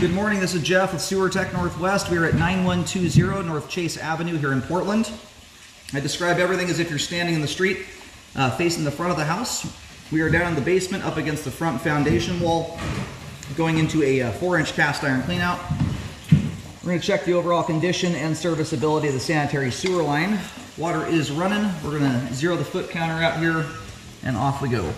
Good morning, this is Jeff with Sewer Tech Northwest. We are at 9120 North Chase Avenue here in Portland. I describe everything as if you're standing in the street facing the front of the house. We are down in the basement up against the front foundation wall going into a 4-inch cast iron cleanout. We're going to check the overall condition and serviceability of the sanitary sewer line. Water is running. We're going to zero the foot counter out here and off we go.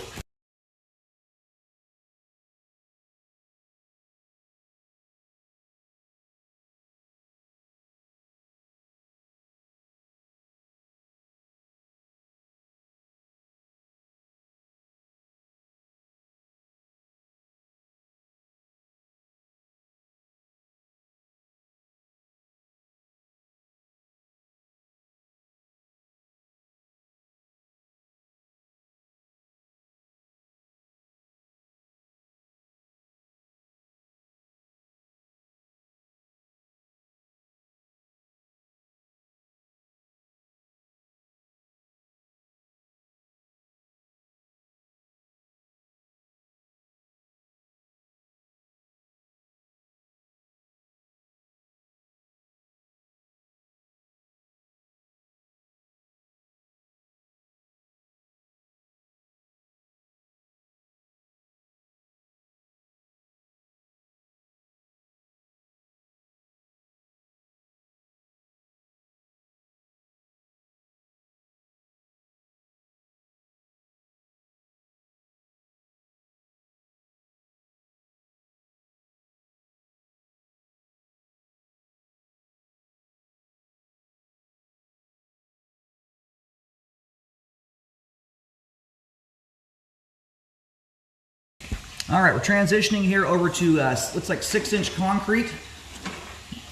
All right, we're transitioning here over to looks like 6-inch concrete.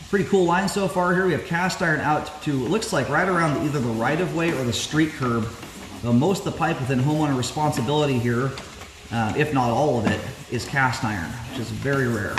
Pretty cool line so far here. We have cast iron out to, it looks like right around either the right-of-way or the street curb. Most of the pipe within homeowner responsibility here, if not all of it, is cast iron, which is very rare.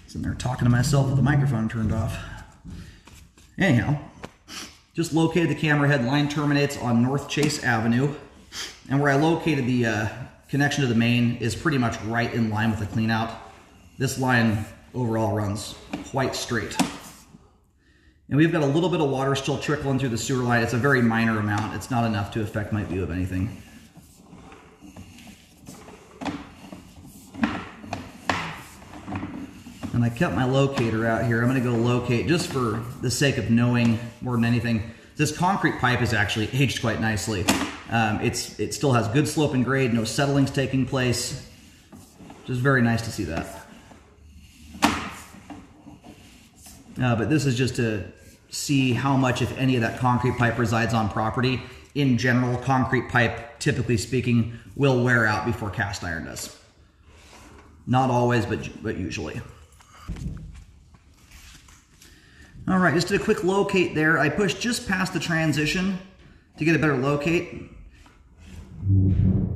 Sitting there talking to myself with the microphone turned off. Anyhow, just located the camera head. Line terminates on North Chase Avenue, and where I located the connection to the main is pretty much right in line with the cleanout. This line overall runs quite straight. And we've got a little bit of water still trickling through the sewer line. It's a very minor amount. It's not enough to affect my view of anything. And I kept my locator out here. I'm going to go locate, just for the sake of knowing more than anything. This concrete pipe is actually aged quite nicely. It still has good slope and grade, no settlings taking place. Just very nice to see that. But this is just to see how much, if any, of that concrete pipe resides on property. In general, concrete pipe, typically speaking, will wear out before cast iron does. Not always, but usually. All right, just did a quick locate there. I pushed just past the transition to get a better locate.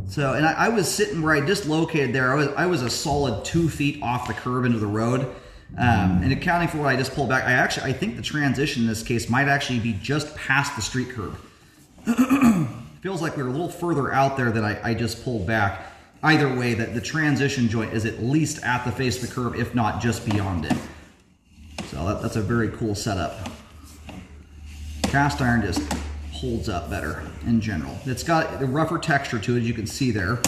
So, and I was sitting where I just located there. I was a solid 2 feet off the curb into the road. And accounting for what I just pulled back, I think the transition in this case might actually be just past the street curb. Feels like we were a little further out there than I just pulled back. Either way, that the transition joint is at least at the face of the curb, if not just beyond it. So that's a very cool setup. Cast iron just holds up better in general. It's got a rougher texture to it, as you can see there.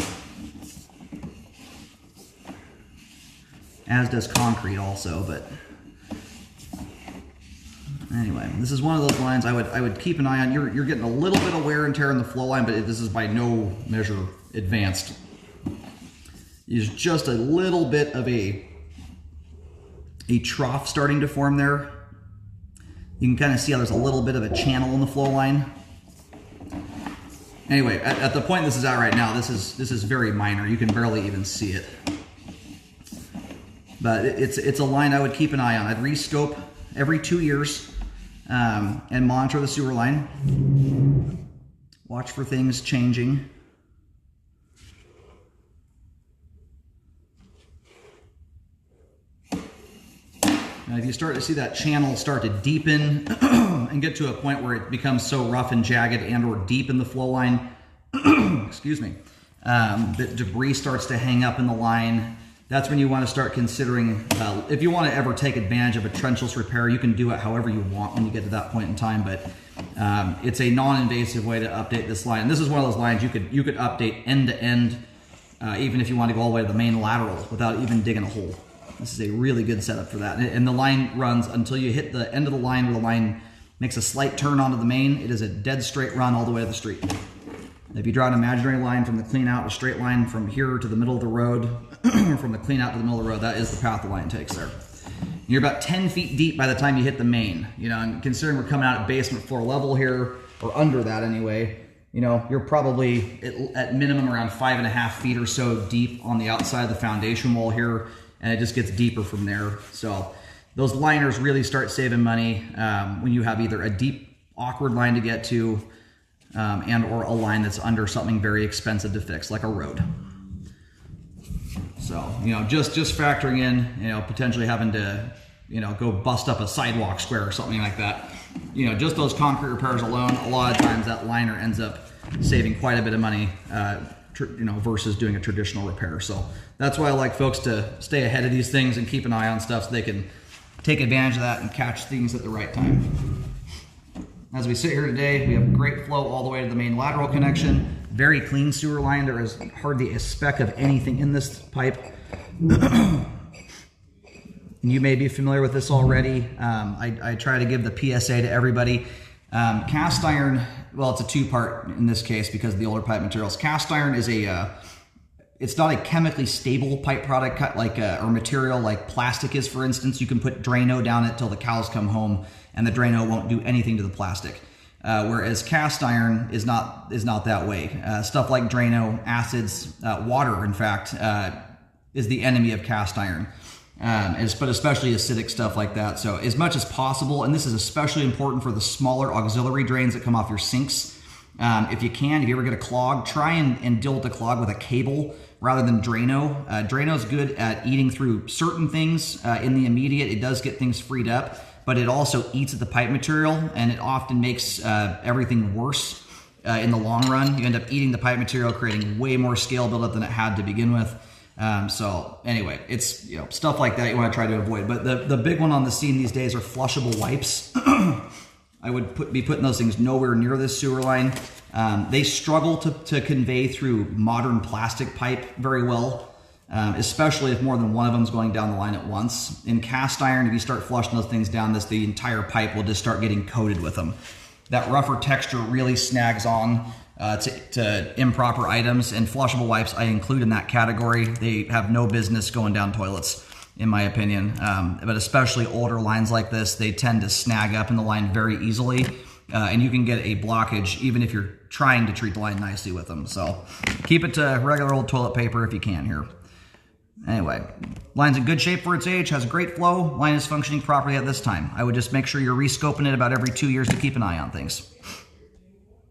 As does concrete also, but anyway, this is one of those lines I would keep an eye on. You're getting a little bit of wear and tear in the flow line, but this is by no measure advanced. is just a little bit of a trough starting to form there. You can kind of see how there's a little bit of a channel in the flow line. Anyway, at the point this is at right now, this is very minor. You can barely even see it. But it's a line I would keep an eye on. I'd rescope every 2 years and monitor the sewer line. Watch for things changing. Now, if you start to see that channel start to deepen and get to a point where it becomes so rough and jagged and or deep in the flow line, excuse me, that debris starts to hang up in the line, that's when you want to start considering, if you want to ever take advantage of a trenchless repair, you can do it however you want when you get to that point in time, but it's a non-invasive way to update this line. And this is one of those lines you could update end to end, even if you want to go all the way to the main lateral without even digging a hole. This is a really good setup for that. And the line runs until you hit the end of the line where the line makes a slight turn onto the main. It is a dead straight run all the way to the street. If you draw an imaginary line from the clean out, a straight line from here to the middle of the road, or from the clean out to the middle of the road, that is the path the line takes there. You're about 10 feet deep by the time you hit the main. You know, and considering we're coming out at basement floor level here, or under that anyway, you know, you're probably at minimum around 5.5 feet or so deep on the outside of the foundation wall here, and it just gets deeper from there. So those liners really start saving money when you have either a deep, awkward line to get to, and or a line that's under something very expensive to fix, like a road. So, you know, just factoring in, you know, potentially having to, you know, go bust up a sidewalk square or something like that. You know, just those concrete repairs alone, a lot of times that liner ends up saving quite a bit of money, you know, versus doing a traditional repair. So that's why I like folks to stay ahead of these things and keep an eye on stuff so they can take advantage of that and catch things at the right time. As we sit here today, we have great flow all the way to the main lateral connection. Very clean sewer line. There is hardly a speck of anything in this pipe. You may be familiar with this already. I try to give the PSA to everybody. Cast iron, well, it's a two-part in this case because of the older pipe materials. Cast iron is it's not a chemically stable pipe product like or material like plastic is, for instance. You can put Drano down it till the cows come home and the Drano won't do anything to the plastic. Whereas cast iron is not that way. Stuff like Drano, acids, water, in fact, is the enemy of cast iron. But especially acidic stuff like that. So as much as possible, and this is especially important for the smaller auxiliary drains that come off your sinks. If you ever get a clog, try and deal with the clog with a cable rather than Drano. Drano is good at eating through certain things in the immediate. It does get things freed up, but it also eats at the pipe material, and it often makes everything worse in the long run. You end up eating the pipe material, creating way more scale buildup than it had to begin with. So anyway, it's, you know, stuff like that you want to try to avoid. But the big one on the scene these days are flushable wipes. I would be putting those things nowhere near this sewer line. They struggle to convey through modern plastic pipe very well, especially if more than one of them is going down the line at once. In cast iron, if you start flushing those things down, the entire pipe will just start getting coated with them. That rougher texture really snags on to improper items, and flushable wipes I include in that category. They have no business going down toilets, in my opinion, but especially older lines like this, they tend to snag up in the line very easily, and you can get a blockage even if you're trying to treat the line nicely with them. So keep it to regular old toilet paper if you can here. Anyway, line's in good shape for its age, has great flow, line is functioning properly at this time. I would just make sure you're rescoping it about every 2 years to keep an eye on things.